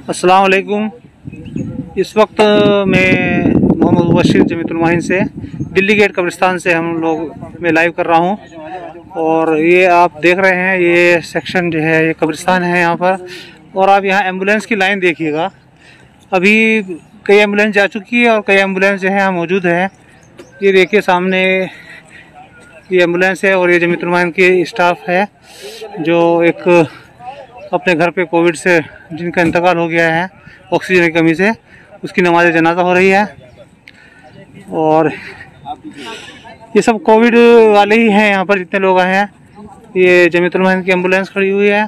अस्सलाम वालेकुम। इस वक्त मैं मोहम्मद मुबशिर जमीयतुल मुआहिन से दिल्ली गेट कब्रिस्तान से हम लोग मैं लाइव कर रहा हूं। और ये आप देख रहे हैं, ये सेक्शन जो है ये कब्रिस्तान है यहाँ पर। और आप यहाँ एम्बुलेंस की लाइन देखिएगा, अभी कई एम्बुलेंस जा चुकी है और कई एम्बुलेंस जो है यहाँ मौजूद है। ये देखिए सामने ये एम्बुलेंस है और ये जमीयतुल मुआहिन की स्टाफ है जो एक अपने घर पे कोविड से जिनका इंतकाल हो गया है ऑक्सीजन की कमी से, उसकी नमाज जनाजा हो रही है। और ये सब कोविड वाले ही हैं यहाँ पर जितने लोग आए हैं। ये जमीयतुल मुआहिन की एम्बुलेंस खड़ी हुई है।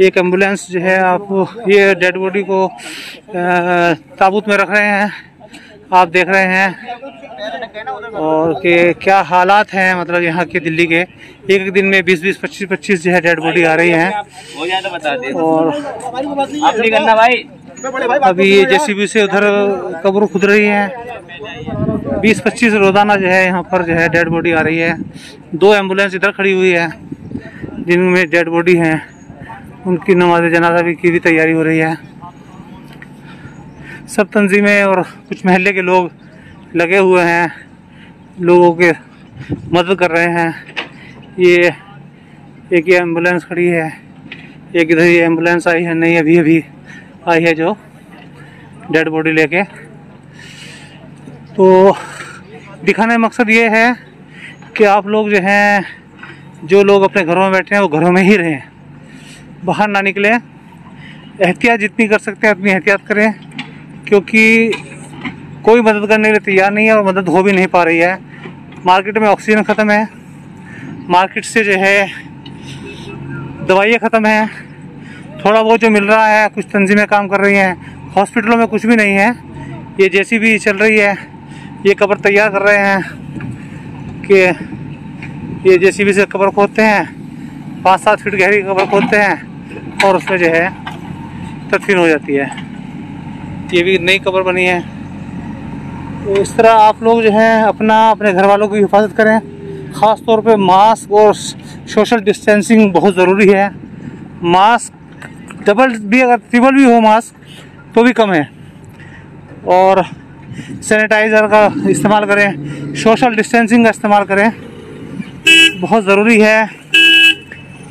एक एम्बुलेंस जो है आपको ये डेड बॉडी को ताबूत में रख रहे हैं, आप देख रहे हैं। और के क्या हालात हैं, मतलब यहाँ के दिल्ली के एक दिन में 20-20, 25-25 जो है डेड बॉडी आ रही हैं। और अभी ये जेसीबी से उधर कब्र खुद रही है। 20-25 रोजाना जो है यहाँ पर जो है डेड बॉडी आ रही है। 2 एम्बुलेंस इधर खड़ी हुई है जिनमें डेड बॉडी हैं, उनकी नमाज जनाजा भी की भी तैयारी हो रही है। सब तंजीमें और कुछ महल्ले के लोग लगे हुए हैं, लोगों के मदद कर रहे हैं। ये एक ये एम्बुलेंस खड़ी है, एक इधर ये एम्बुलेंस आई है, नहीं अभी आई है जो डेड बॉडी लेके। तो दिखाने का मकसद ये है कि आप लोग जो हैं, जो लोग अपने घरों में बैठे हैं वो घरों में ही रहें, बाहर ना निकलें। एहतियात जितनी कर सकते हैं उतनी एहतियात करें, क्योंकि कोई मदद करने के लिए तैयार नहीं है और मदद हो भी नहीं पा रही है। मार्केट में ऑक्सीजन ख़त्म है, मार्केट से जो है दवाइयाँ ख़त्म हैं, थोड़ा बहुत जो मिल रहा है कुछ तंजीमें काम कर रही हैं। हॉस्पिटलों में कुछ भी नहीं है। ये जेसीबी चल रही है, ये कब्र तैयार कर रहे हैं कि ये जेसीबी से कब्र खोदते हैं, 5-7 फीट गहरी कब्र खोदते हैं और उसमें जो है तदफीन हो जाती है। ये भी नई कब्र बनी है। तो इस तरह आप लोग जो है अपने घर वालों की हिफाजत करें। ख़ास तौर पे मास्क और सोशल डिस्टेंसिंग बहुत ज़रूरी है। मास्क डबल भी अगर ट्रिपल भी हो मास्क तो भी कम है। और सैनिटाइज़र का इस्तेमाल करें, सोशल डिस्टेंसिंग का इस्तेमाल करें, बहुत ज़रूरी है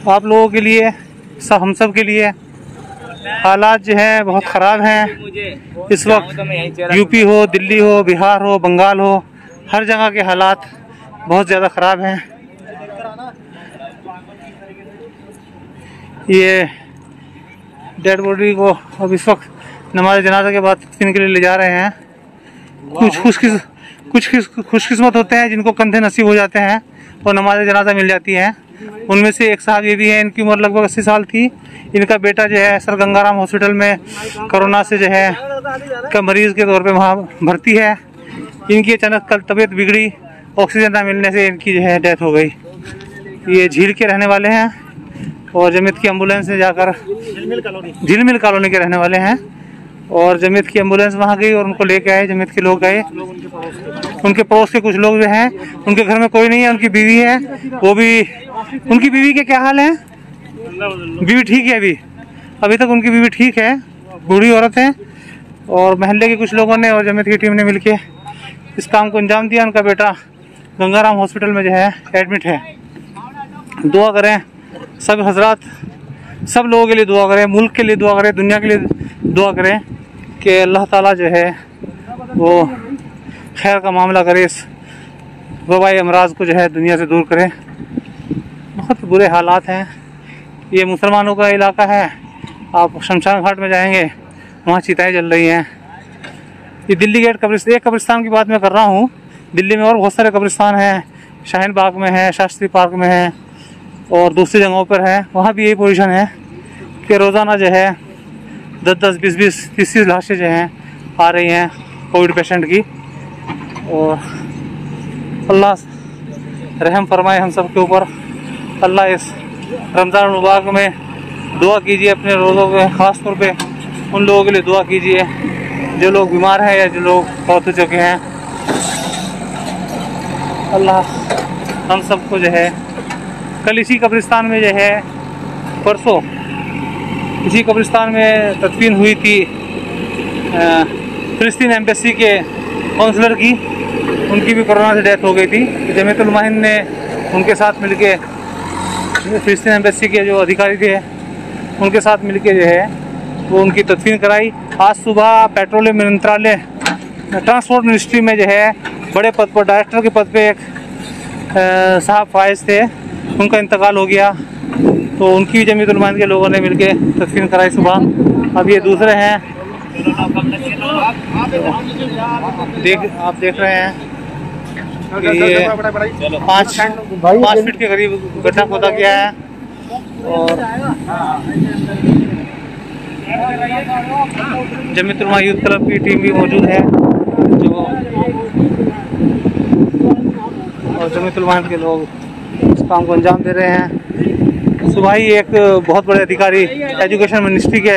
आप लोगों के लिए, हम सब के लिए। हालात जो है बहुत ख़राब हैं इस वक्त। यूपी हो, दिल्ली हो, बिहार हो, बंगाल हो, हर जगह के हालात बहुत ज़्यादा ख़राब हैं। ये डेड बॉडी को अब इस वक्त नमाज जनाजा के बाद तदफीन के लिए ले जा रहे हैं। कुछ खुशकिस्मत होते हैं जिनको कंधे नसीब हो जाते हैं और नमाज जनाजा मिल जाती है। उनमें से एक साहब ये भी है, इनकी उम्र लगभग 80 साल थी। इनका बेटा जो है सर गंगाराम हॉस्पिटल में कोरोना से जो है का मरीज़ के तौर पे वहाँ भर्ती है। इनकी अचानक कल तबीयत बिगड़ी, ऑक्सीजन ना मिलने से इनकी जो है डेथ हो गई। ये झील के रहने वाले हैं और जमीयत की एम्बुलेंस से जाकर झिलमिल कॉलोनी के रहने वाले हैं। और जमीयत की एम्बुलेंस वहाँ गई और उनको लेके आए, जमीयत के लोग गए। उनके पड़ोस के कुछ लोग जो हैं, उनके घर में कोई नहीं है, उनकी बीवी है, वो भी, उनकी बीवी के क्या हाल हैं? बीवी ठीक है, अभी तक उनकी बीवी ठीक है, बूढ़ी औरत है। और महल्ले के कुछ लोगों ने और जमीयत की टीम ने मिलके इस काम को अंजाम दिया। उनका बेटा गंगाराम हॉस्पिटल में जो है एडमिट है। दुआ करें सब हजरात, सब लोगों के लिए दुआ करें, मुल्क के लिए दुआ करें, दुनिया के लिए दुआ करें कि अल्लाह ताला जो है वो खैर का मामला करे, इस वबाई अमराज को जो है दुनिया से दूर करें। बहुत बुरे हालात हैं। ये मुसलमानों का इलाका है, आप शमशान घाट में जाएंगे वहाँ चिताएँ जल रही हैं। ये दिल्ली गेट कब्रिस्तान की बात मैं कर रहा हूँ। दिल्ली में और बहुत सारे कब्रिस्तान हैं, शाहीन बाग में है, शास्त्री पार्क में है और दूसरी जगहों पर है। वहाँ भी यही पोजीशन है कि रोज़ाना जो है 10-10, 20-20, 30-30 लाशें जो हैं आ रही हैं कोविड पेशेंट की। और अल्लाह रहम फरमाए हम सब के ऊपर। अल्लाह इस रमज़ान मुबारक में दुआ कीजिए अपने रोज़ों के, ख़ास तौर पे उन लोगों के लिए दुआ कीजिए जो लोग बीमार हैं या जो लोग फौत हो चुके हैं। अल्लाह हम सबको जो है कल इसी कब्रिस्तान में जो है परसों इसी कब्रिस्तान में तदफीन हुई थी फ़िलिस्तीन एम्बेसी के काउंसलर की, उनकी भी कोरोना से डेथ हो गई थी। जमीयत उलमा हिंद ने उनके साथ मिलके, फ़िलिस्तीन एम्बेसी के जो अधिकारी थे उनके साथ मिलके जो है वो उनकी तदफीन कराई। आज सुबह पेट्रोलियम मंत्रालय ट्रांसपोर्ट मिनिस्ट्री में जो है बड़े पद पर, डायरेक्टर के पद पे एक साहब फाइज थे, उनका इंतकाल हो गया, तो उनकी भी जमीयत उलमा हिंद के लोगों ने मिलके तदफीन कराई सुबह। अब ये दूसरे हैं, आप देख रहे हैं कि ये 5 फीट के करीब गड्ढा खोदा गया है और जमीयत उलमा यूथ क्लब की टीम भी मौजूद है जो, और जमीयत उलमा हिंद के लोग इस काम को अंजाम दे रहे हैं। सुबह ही एक बहुत बड़े अधिकारी, एजुकेशन मिनिस्ट्री के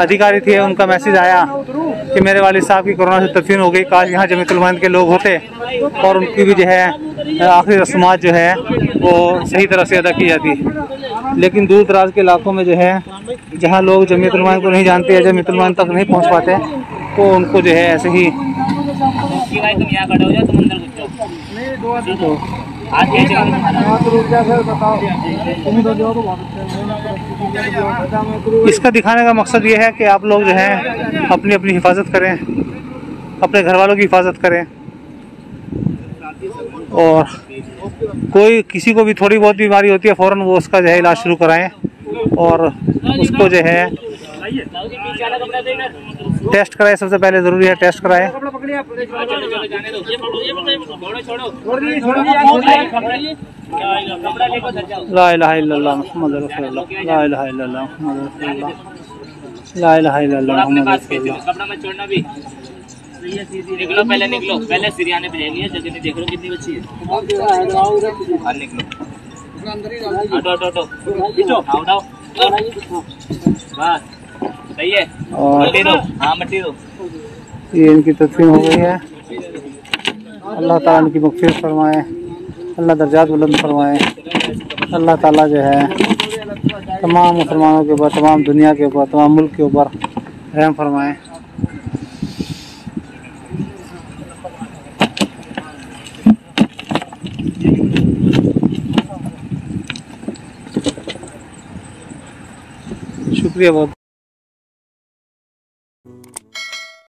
अधिकारी थे, उनका मैसेज आया कि मेरे वालिद साहब की कोरोना से तदफीन हो गई, काश यहाँ जमीयत उलमा हिंद के लोग होते और उनकी भी जो है आखिरी रस्मात जो है वो सही तरह से अदा की जाती। लेकिन दूर दराज के इलाकों में जो है, जहाँ लोग जमीयत उलमा हिंद को नहीं जानते या जमीयत उलमा हिंद तक नहीं पहुँच पाते, तो उनको जो है ऐसे ही इसका दिखाने का मकसद ये है कि आप लोग जो है अपनी अपनी हिफाजत करें, अपने घर वालों की हिफाजत करें, और कोई किसी को भी थोड़ी बहुत बीमारी होती है फ़ौरन वो उसका जो है इलाज शुरू कराएं और उसको जो है टेस्ट कराएं। सबसे पहले ज़रूरी है टेस्ट कराएं। ला इलाहा इल्लल्लाह मुहम्मद रसूलुल्लाह, ला इलाहा इल्लल्लाह मुहम्मद रसूलुल्लाह, ला इलाहा इल्लल्लाह मुहम्मद रसूलुल्लाह। कपड़ा मत छोड़ना भी, निकलो पहले सिरियाने भेजेंगे, जगह देख लो कितनी बच्ची है, निकलो हटो बस सही है, मट्टी दो, हाँ मट्टी दो। ये इनकी तदफीन हो गई है। अल्लाह ताला इनकी मग़फ़िरत फरमाए, अल्लाह दर्जात बुलंद फरमाए, अल्लाह ताला जो है तमाम मुसलमानों के ऊपर, तमाम दुनिया के ऊपर, तमाम मुल्क के ऊपर रहम फरमाए। शुक्रिया बहुत।